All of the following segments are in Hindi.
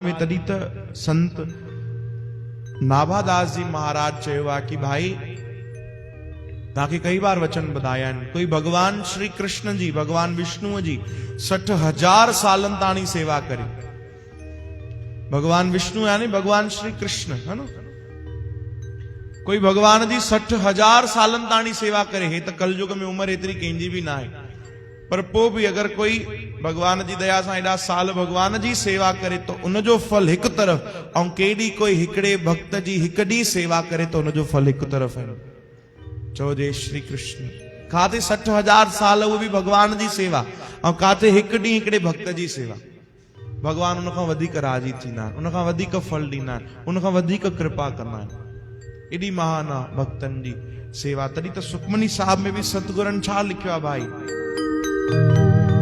में तॾहिं त संत नाभादास जी महाराज चयो आहे कि भाई तव्हांखे कई बार वचन ॿुधाया आहिनि, कोई भगवान श्री कृष्ण जी, भगवान विष्णुअ जी 60,000 सालनि ताणी सेवा करे। भगवान विष्णु यानी भगवान श्री कृष्ण है ना, कोई भगवान जी 60,000 सालनि ताणी सेवा करे। हे त कलयुग में उम्र एतिरी कंहिंजी बि न आहे, पर पोइ बि अगर कोई भगवान जी दया सां एॾा साल भगवान जी सेवा करे तो उनजो फल हिकु तरफ़, ऐं केॾी कोई हिकिड़े भक्त जी हिकु ॾींहुं सेवा करे तो उनजो फल हिकु तरफ़ है। चओ जय श्री कृष्ण। काथे 60,000 साल उहो बि भगवान जी सेवा, ऐं काथे हिकु ॾींहुं हिकिड़े भक्त जी सेवा। भगवान उनखां वधीक राजी थींदा आहिनि, उनखां वधीक फल ॾींदा आहिनि, उनखां वधीक कृपा कंदा आहिनि। एॾी महान आहे भक्तनि जी सेवा। तॾहिं त सुखमनी साहिब में बि सतगुरनि छा लिखियो आहे भाई,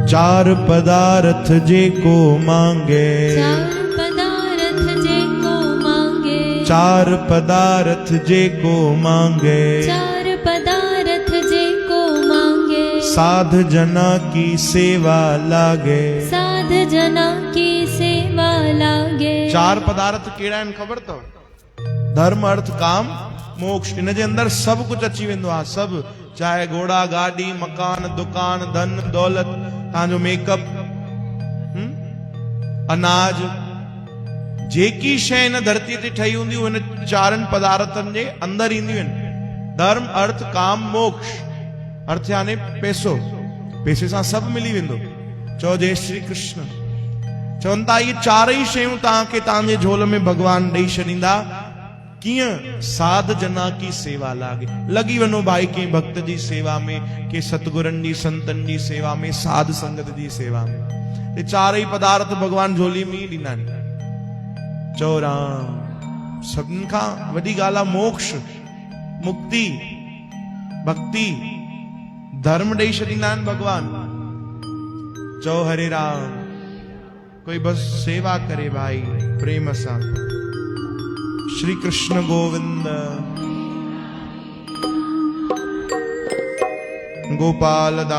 चार पदार्थ जेको मांगे, चार पदार्थ जेको मांगे, चार पदार्थ जेको मांगे, चार पदार्थ जेको मांगे, साध जना की सेवा लागे, साध जना की सेवा लागे। चार पदार्थ कहिड़ा आहिनि ख़बर अथव? धर्म अर्थ काम मोक्ष। इन जे अंदर सभु कुछ अची वेंदो आहे, सभु, चाहे घोड़ा गाड़ी मकान दुकान धन दौलत, तव्हांजो मेकअप, अनाज, जेकी शइ इन धरतीअ ते ठही हूंदी इन चारनि पदार्थनि जे अंदर ईंदियूं आहिनि। धर्म अर्थ काम मोक्ष। अर्थ यानी पैसो, पैसे सां सभु मिली वेंदो। चओ जय श्री कृष्ण। चवनि था इहे चारई शयूं तव्हांखे तव्हांजे झोल में भगवान ॾेई छॾींदा। कीअं? साध जना की सेवा लागे। लगी वञो भाई कंहिं भक्त जी सेवा में, के सतगुरनि जी संतनि जी सेवा में, साध संगत जी सेवा में। ये चारई पदार्थ भगवान झोली में ई ॾींदा आहिनि। चओ राम। सभिनि खां वॾी ॻाल्हि आहे मोक्ष, मुक्ति, भक्ति, धर्म ॾेई छॾींदा आहिनि भगवान। चओ हरे राम। कोई बस सेवा करे भाई प्रेम सां। श्री कृष्ण गोविंद। गोपाल दास।